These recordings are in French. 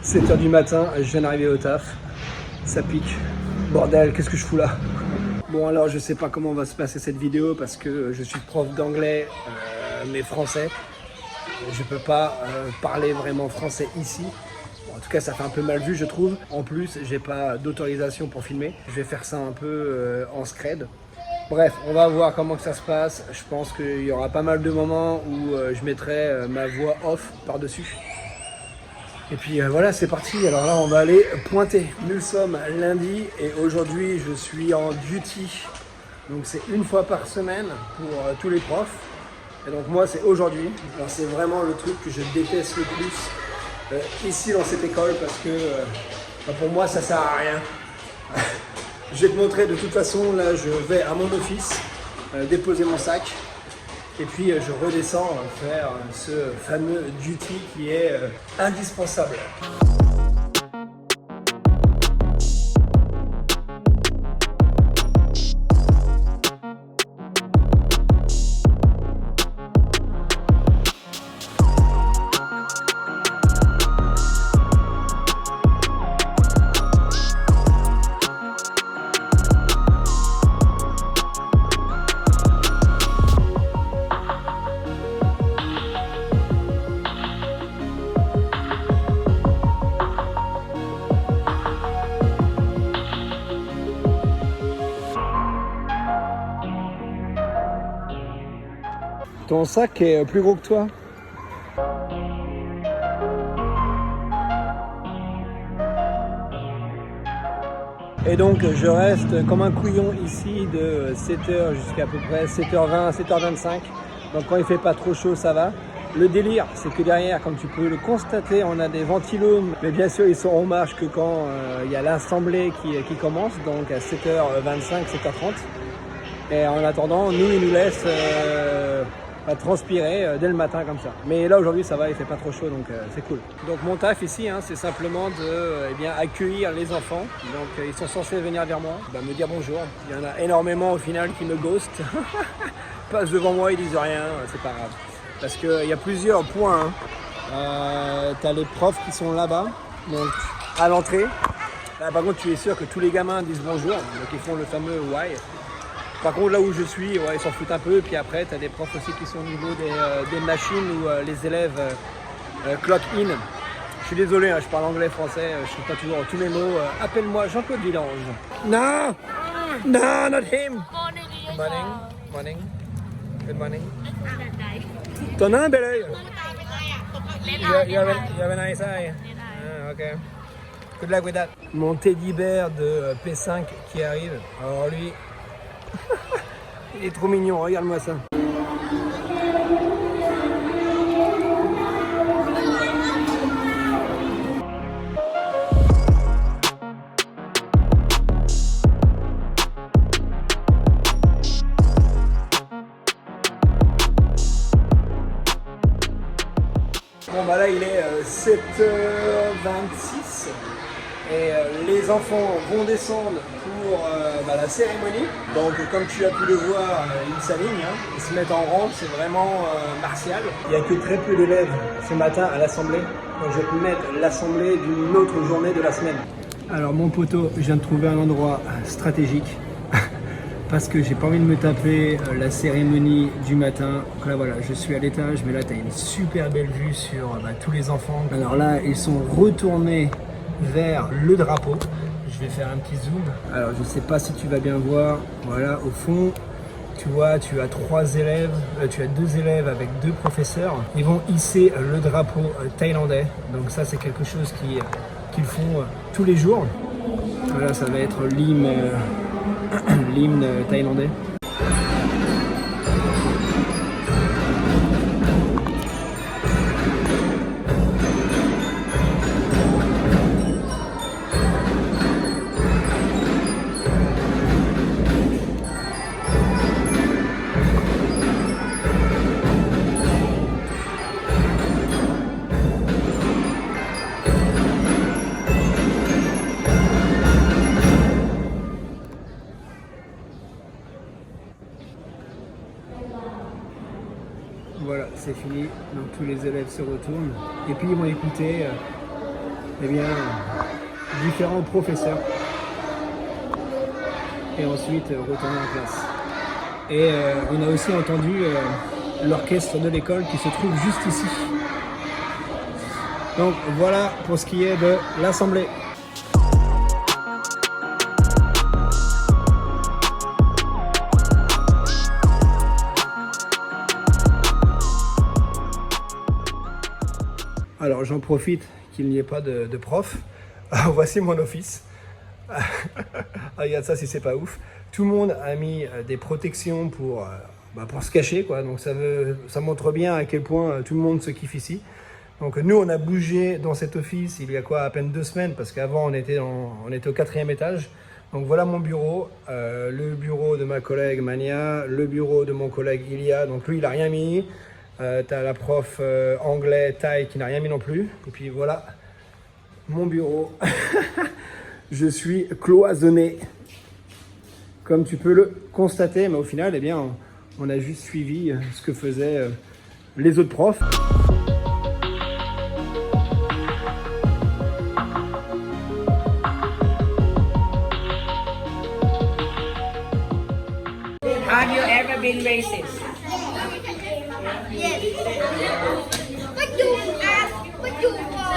7h du matin, je viens d'arriver au taf. Ça pique. Bordel, qu'est-ce que je fous là? Bon alors je sais pas comment va se passer cette vidéo parce que je suis prof d'anglais mais français. Je peux pas parler vraiment français ici. Bon, en tout cas ça fait un peu mal vu je trouve. En plus j'ai pas d'autorisation pour filmer. Je vais faire ça un peu en scred. Bref, on va voir comment que ça se passe. Je pense qu'il y aura pas mal de moments où je mettrai ma voix off par-dessus. Et puis voilà, c'est parti. Alors là, on va aller pointer. Nous sommes lundi et aujourd'hui, je suis en duty. Donc c'est une fois par semaine pour tous les profs. Et donc moi, c'est aujourd'hui. Alors c'est vraiment le truc que je déteste le plus ici dans cette école parce que pour moi, ça sert à rien. Je vais te montrer de toute façon. Là, je vais à mon office déposer mon sac. Et puis je redescends faire ce fameux duty qui est indispensable. Ton sac est plus gros que toi. Et donc je reste comme un couillon ici de 7h jusqu'à peu près 7h20, 7h25. Donc quand il fait pas trop chaud ça va. Le délire c'est que derrière, comme tu peux le constater, on a des ventilos. Mais bien sûr ils sont en marche que quand il y a l'assemblée qui commence. Donc à 7h25, 7h30. Et en attendant, nous ils nous laissent à transpirer dès le matin comme ça. Mais là aujourd'hui ça va, il fait pas trop chaud donc c'est cool. Donc mon taf ici c'est simplement de accueillir les enfants. Donc ils sont censés venir vers moi, me dire bonjour. Il y en a énormément au final qui me ghostent. Passent devant moi, ils disent rien, c'est pas grave. Parce qu'il y a plusieurs points. T'as les profs qui sont là-bas, donc à l'entrée. Là, par contre tu es sûr que tous les gamins disent bonjour, donc ils font le fameux why. Par contre, là où je suis, ils s'en foutent un peu. Puis après, tu as des profs aussi qui sont au niveau des machines où les élèves clock in. Je suis désolé, je parle anglais, français, je ne suis pas toujours tous mes mots. Appelle-moi Jean-Claude Villange. Non, non, not him. Good morning. Morning. Good morning. T'en as un bel oeil. You have a nice eye. Ah, ok. Good luck with that. Mon teddy bear de P5 qui arrive. Alors lui... Il est trop mignon, regarde-moi ça. Bon bah là il est 7h26 et les enfants vont descendre pour la cérémonie. Donc comme tu as pu le voir, ils s'alignent, ils se mettent en rang, c'est vraiment martial. Il n'y a que très peu d'élèves ce matin à l'assemblée. Donc je vais te mettre l'assemblée d'une autre journée de la semaine. Alors mon poteau, je viens de trouver un endroit stratégique parce que j'ai pas envie de me taper la cérémonie du matin. Donc là voilà, je suis à l'étage, mais là tu as une super belle vue sur tous les enfants. Alors là, ils sont retournés vers le drapeau. Je vais faire un petit zoom. Alors je sais pas si tu vas bien voir. Voilà, au fond, tu vois, tu as deux élèves avec deux professeurs. Ils vont hisser le drapeau thaïlandais. Donc ça, c'est quelque chose qu'ils font tous les jours. Voilà, ça va être l'hymne thaïlandais. Voilà, c'est fini. Donc tous les élèves se retournent et puis ils vont écouter eh bien, différents professeurs. Et ensuite retourner en classe. Et on a aussi entendu l'orchestre de l'école qui se trouve juste ici. Donc voilà pour ce qui est de l'assemblée. Alors j'en profite qu'il n'y ait pas de prof. Voici mon office. Regarde ça si c'est pas ouf. Tout le monde a mis des protections pour se cacher, quoi. Donc ça montre bien à quel point tout le monde se kiffe ici. Donc nous on a bougé dans cet office il y a à peine 2 semaines parce qu'avant on était au 4e étage. Donc voilà mon bureau, le bureau de ma collègue Mania, le bureau de mon collègue Ilia. Donc lui il a rien mis. T'as la prof anglais Thaï qui n'a rien mis non plus. Et puis voilà mon bureau. Je suis cloisonné, comme tu peux le constater, mais au final, eh bien, on a juste suivi ce que faisaient les autres profs. Have you ever been racist? Yes. What you ask? What you want?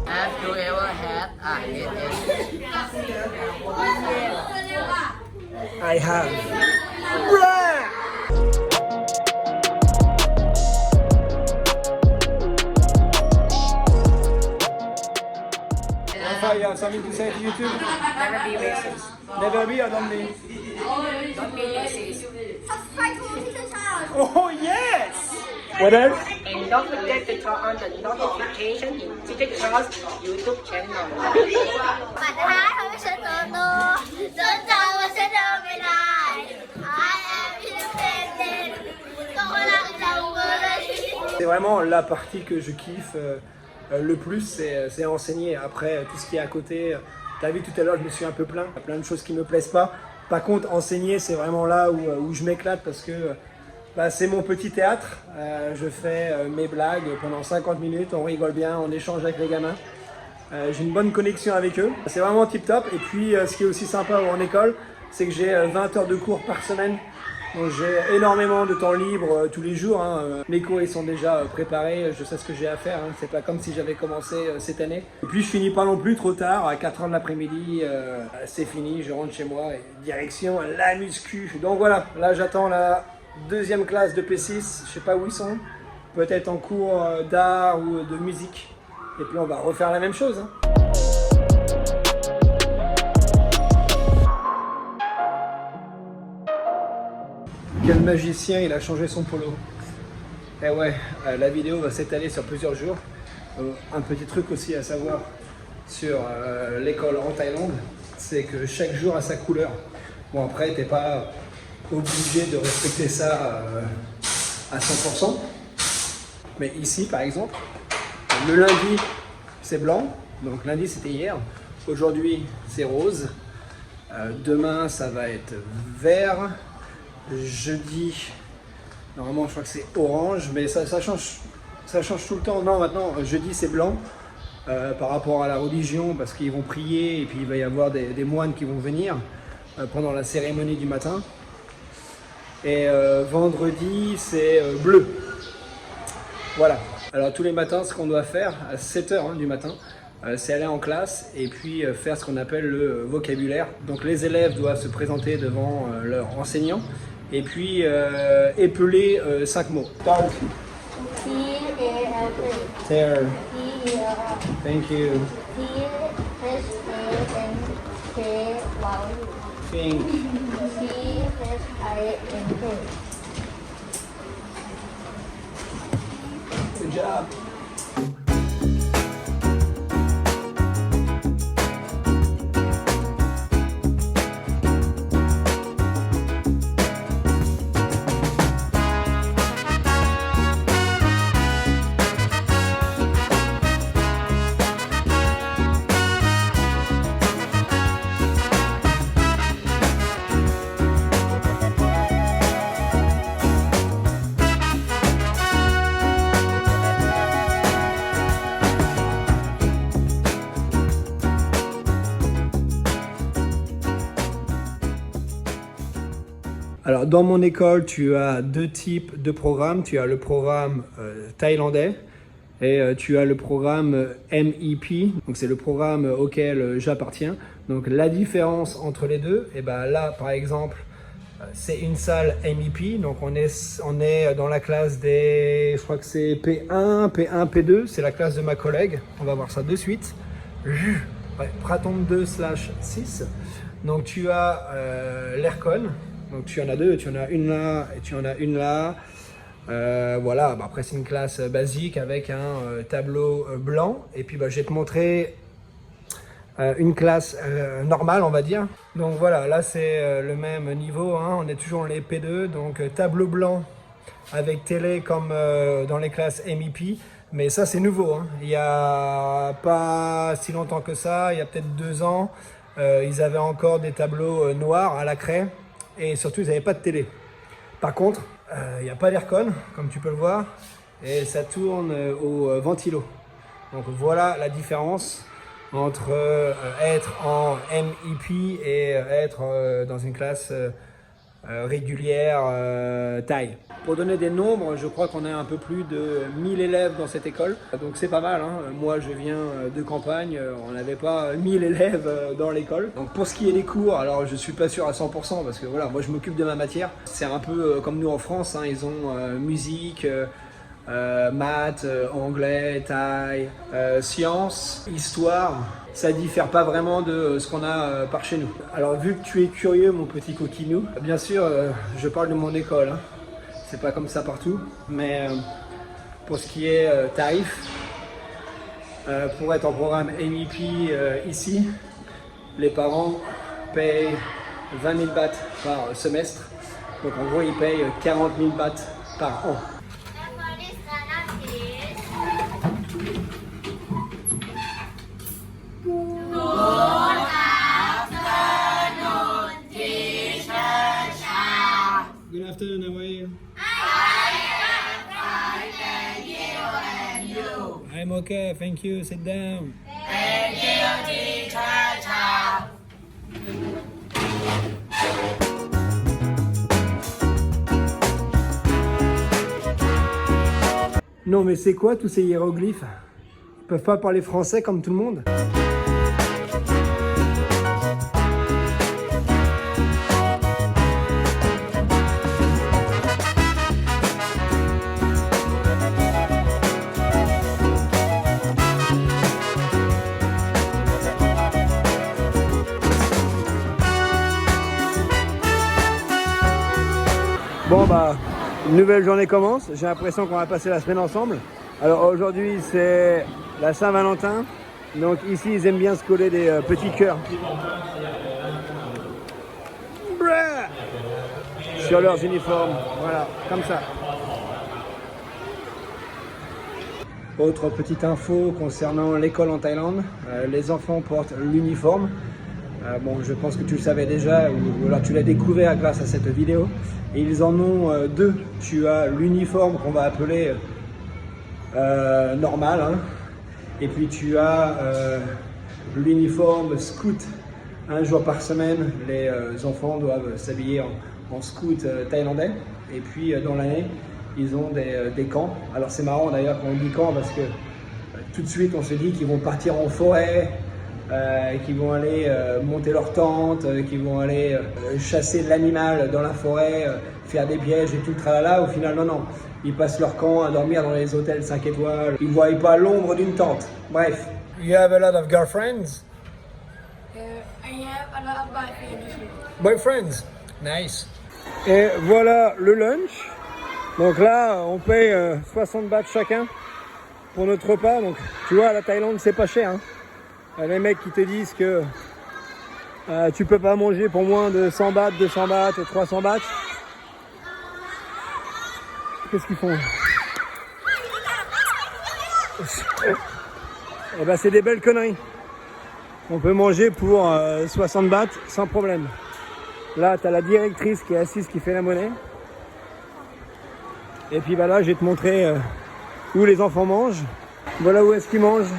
Have you ever had a headache? I have. Rafa, you have something to say to YouTube? Never be racist. Never be or don't be? Don't be racist. Subscribe to Teacher Charles. Oh yes! What else? And don't forget to turn on the notification in Teacher Charles YouTube channel. ปัดท้ายทำให้ฉันโตโตจนจำว่าฉันเดินไม่ได้ I am independent ก็รักจังเลย C'est vraiment la partie que je kiffe le plus, c'est enseigner. Après, tout ce qui est à côté, tu as vu tout à l'heure, je me suis un peu plaint. Il y a plein de choses qui ne me plaisent pas. Par contre, enseigner, c'est vraiment là où je m'éclate parce que c'est mon petit théâtre. Je fais mes blagues pendant 50 minutes, on rigole bien, on échange avec les gamins. J'ai une bonne connexion avec eux. C'est vraiment tip top. Et puis, ce qui est aussi sympa en école, c'est que j'ai 20 heures de cours par semaine. Donc j'ai énormément de temps libre tous les jours. Mes cours ils sont déjà préparés, je sais ce que j'ai à faire. C'est pas comme si j'avais commencé cette année. Et puis je finis pas non plus trop tard, à 4h de l'après-midi, c'est fini, je rentre chez moi et direction la muscu. Donc voilà, là j'attends la 2e classe de P6, je sais pas où ils sont. Peut-être en cours d'art ou de musique. Et puis on va refaire la même chose. Quel magicien, il a changé son polo. Et ouais, la vidéo va s'étaler sur plusieurs jours. Un petit truc aussi à savoir sur l'école en Thaïlande, c'est que chaque jour a sa couleur. Bon après, t'es pas obligé de respecter ça à 100%. Mais ici, par exemple, le lundi, c'est blanc. Donc lundi, c'était hier. Aujourd'hui, c'est rose. Demain, ça va être vert. Jeudi, normalement je crois que c'est orange, mais ça change tout le temps. Non, maintenant jeudi c'est blanc par rapport à la religion parce qu'ils vont prier et puis il va y avoir des moines qui vont venir pendant la cérémonie du matin. Et vendredi c'est bleu. Voilà. Alors tous les matins ce qu'on doit faire à 7h du matin, c'est aller en classe et puis faire ce qu'on appelle le vocabulaire. Donc les élèves doivent se présenter devant leur enseignant et puis épeler 5 mots. Start. T-A-L-T Tear. T-E-R Thank you. T-H-A-N-K-Y Think. T-H-I-N-K Good job. Alors, dans mon école, tu as deux types de programmes. Tu as le programme thaïlandais et tu as le programme MEP. Donc, c'est le programme auquel j'appartiens. Donc, la différence entre les deux, et ben là, par exemple, c'est une salle MEP. Donc, on est dans la classe des, je crois que c'est P1, P2. C'est la classe de ma collègue. On va voir ça de suite. Ouais, Pratombe 2/6. Donc, tu as l'Aircon. Donc tu en as deux, tu en as une là et tu en as une là. Voilà, après c'est une classe basique avec un tableau blanc. Et puis je vais te montrer une classe normale, on va dire. Donc voilà, là c'est le même niveau, hein. On est toujours les P2, donc tableau blanc avec télé comme dans les classes MEP. Mais ça c'est nouveau, hein. Il n'y a pas si longtemps que ça, il y a peut-être 2 ans, ils avaient encore des tableaux noirs à la craie. Et surtout, ils n'avaient pas de télé. Par contre, il n'y a pas d'aircon, comme tu peux le voir, et ça tourne au ventilo. Donc voilà la différence entre être en MEP et être dans une classe régulière taille. Pour donner des nombres, je crois qu'on a un peu plus de 1000 élèves dans cette école. Donc c'est pas mal, hein. Moi je viens de campagne, on n'avait pas 1000 élèves dans l'école. Donc pour ce qui est des cours, alors je suis pas sûr à 100% parce que voilà, moi je m'occupe de ma matière. C'est un peu comme nous en France, hein. Ils ont musique, maths, anglais, thaï, sciences, histoire. Ça diffère pas vraiment de ce qu'on a par chez nous. Alors vu que tu es curieux mon petit coquinou, bien sûr je parle de mon école, hein. C'est pas comme ça partout, mais pour ce qui est tarif, pour être en programme MEP ici, les parents payent 20 000 bahts par semestre. Donc en gros ils payent 40 000 bahts par an. Good afternoon, how are you? I'm okay, thank you. Sit down. Thank you, teacher. Non, mais c'est quoi tous ces hiéroglyphes? Ils peuvent pas parler français comme tout le monde? Bon une nouvelle journée commence, j'ai l'impression qu'on va passer la semaine ensemble. Alors aujourd'hui c'est la Saint-Valentin, donc ici ils aiment bien se coller des petits cœurs sur leurs uniformes, voilà, comme ça. Autre petite info concernant l'école en Thaïlande, les enfants portent l'uniforme. Bon, je pense que tu le savais déjà, ou alors tu l'as découvert grâce à cette vidéo. Et ils en ont deux. Tu as l'uniforme qu'on va appeler normal, hein. Et puis tu as l'uniforme scout. Un jour par semaine, les enfants doivent s'habiller en scout thaïlandais. Et puis dans l'année, ils ont des camps. Alors c'est marrant d'ailleurs quand on dit camp parce que tout de suite on se dit qu'ils vont partir en forêt. Qui vont aller monter leur tente, qui vont aller chasser l'animal dans la forêt, faire des pièges et tout le tralala. Au final, non. Ils passent leur camp à dormir dans les hôtels 5 étoiles. Ils ne voient pas l'ombre d'une tente. Bref. You have a lot of girlfriends? I have a lot of boyfriends. Boyfriends? Nice. Et voilà le lunch. Donc là, on paye 60 bahts chacun pour notre repas. Donc tu vois, la Thaïlande, c'est pas cher, hein. Les mecs qui te disent que tu peux pas manger pour moins de 100 bahts, 200 bahts, 300 bahts. Qu'est-ce qu'ils font? Eh ben c'est des belles conneries. On peut manger pour 60 bahts sans problème. Là, tu as la directrice qui est assise qui fait la monnaie. Et puis là, je vais te montrer où les enfants mangent. Voilà où est-ce qu'ils mangent.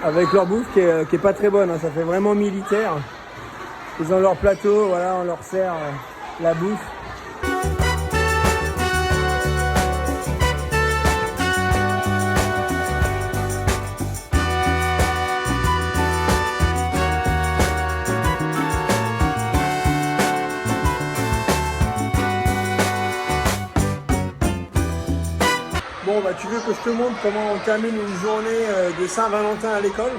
Avec leur bouffe qui est pas très bonne, hein. Ça fait vraiment militaire. Ils ont leur plateau, voilà, on leur sert la bouffe. Bon, bah tu veux que je te montre comment on termine une journée de Saint-Valentin à l'école?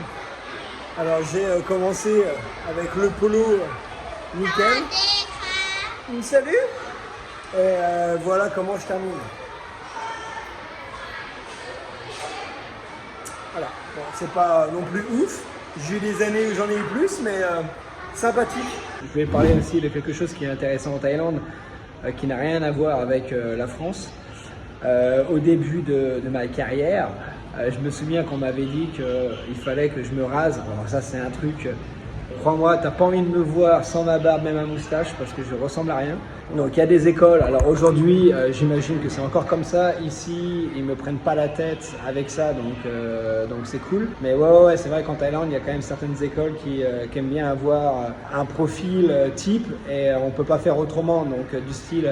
Alors j'ai commencé avec le polo nickel. Salut. Et voilà comment je termine. Voilà, bon, c'est pas non plus ouf. J'ai eu des années où j'en ai eu plus, mais sympathique. Je vais parler aussi de quelque chose qui est intéressant en Thaïlande, qui n'a rien à voir avec la France. Au début de ma carrière, je me souviens qu'on m'avait dit qu'il fallait que je me rase. Alors ça c'est un truc, crois-moi, t'as pas envie de me voir sans ma barbe, même ma moustache, parce que je ressemble à rien. Donc il y a des écoles, alors aujourd'hui j'imagine que c'est encore comme ça. Ici ils me prennent pas la tête avec ça, donc c'est cool. Mais ouais, c'est vrai qu'en Thaïlande il y a quand même certaines écoles qui aiment bien avoir un profil type et on peut pas faire autrement, donc du style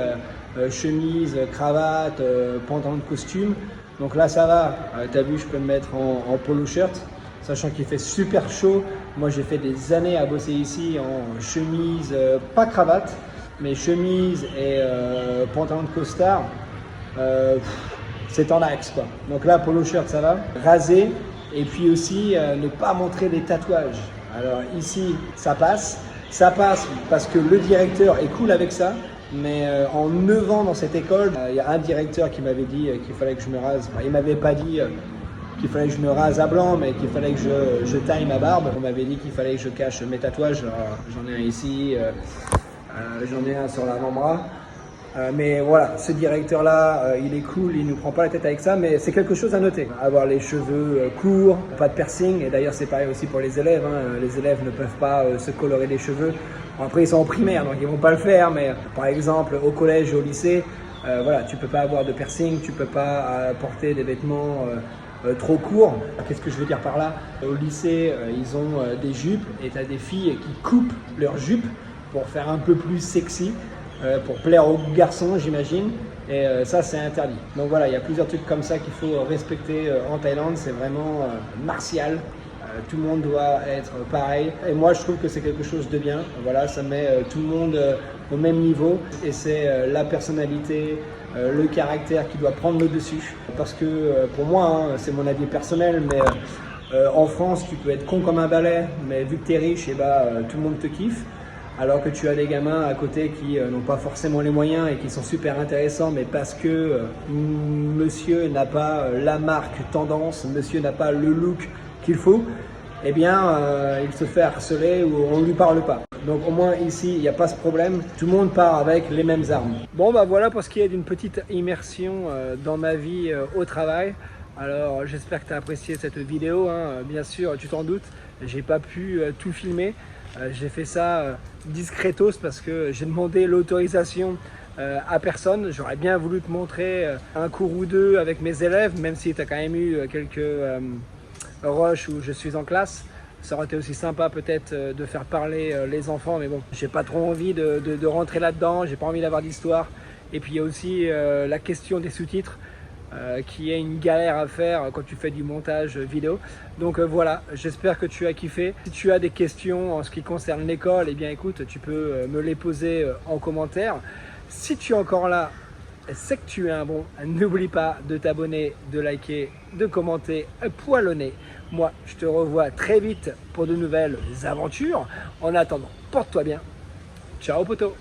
chemise, cravate, pantalon de costume. Donc là ça va, t'as vu, je peux me mettre en polo shirt, sachant qu'il fait super chaud. Moi j'ai fait des années à bosser ici en chemise, pas cravate, mais chemise et pantalon de costard. C'est en axe quoi. Donc là polo shirt ça va, rasé, et puis aussi ne pas montrer les tatouages. Alors ici ça passe parce que le directeur est cool avec ça. Mais en 9 ans dans cette école, il y a un directeur qui m'avait dit qu'il fallait que je me rase. Enfin, il m'avait pas dit qu'il fallait que je me rase à blanc, mais qu'il fallait que je taille ma barbe. On m'avait dit qu'il fallait que je cache mes tatouages. J'en ai un ici, j'en ai un sur l'avant-bras. Mais voilà, ce directeur-là, il est cool, il nous prend pas la tête avec ça, mais c'est quelque chose à noter. Avoir les cheveux courts, pas de piercing, et d'ailleurs c'est pareil aussi pour les élèves. Les élèves ne peuvent pas se colorer les cheveux. Après ils sont en primaire, donc ils vont pas le faire, mais par exemple au collège et au lycée, voilà, tu peux pas avoir de piercing, tu peux pas porter des vêtements trop courts. Qu'est-ce que je veux dire par là? Au lycée, ils ont des jupes, et tu as des filles qui coupent leurs jupes pour faire un peu plus sexy. Pour plaire aux garçons, j'imagine, et ça c'est interdit. Donc voilà, il y a plusieurs trucs comme ça qu'il faut respecter en Thaïlande, c'est vraiment martial, tout le monde doit être pareil, et moi je trouve que c'est quelque chose de bien. Voilà, ça met tout le monde au même niveau, et c'est la personnalité, le caractère qui doit prendre le dessus, parce que pour moi, c'est mon avis personnel, mais en France tu peux être con comme un balai, mais vu que tu es riche, et tout le monde te kiffe. Alors que tu as des gamins à côté qui n'ont pas forcément les moyens et qui sont super intéressants, mais parce que monsieur n'a pas la marque tendance, monsieur n'a pas le look qu'il faut, eh bien il se fait harceler ou on ne lui parle pas. Donc au moins ici, il n'y a pas ce problème, tout le monde part avec les mêmes armes. Bon bah voilà pour ce qui est d'une petite immersion dans ma vie au travail. Alors j'espère que tu as apprécié cette vidéo, bien sûr tu t'en doutes, j'ai pas pu tout filmer. J'ai fait ça discretos parce que j'ai demandé l'autorisation à personne. J'aurais bien voulu te montrer un cours ou deux avec mes élèves, même si tu as quand même eu quelques rushs où je suis en classe. Ça aurait été aussi sympa peut-être de faire parler les enfants, mais bon, j'ai pas trop envie de rentrer là-dedans, j'ai pas envie d'avoir d'histoire. Et puis il y a aussi la question des sous-titres. Qui est une galère à faire quand tu fais du montage vidéo. Donc voilà, j'espère que tu as kiffé. Si tu as des questions en ce qui concerne l'école, eh bien écoute, tu peux me les poser en commentaire. Si tu es encore là, c'est que tu es un bon. N'oublie pas de t'abonner, de liker, de commenter, poilonner. Moi, je te revois très vite pour de nouvelles aventures. En attendant, porte-toi bien. Ciao poto!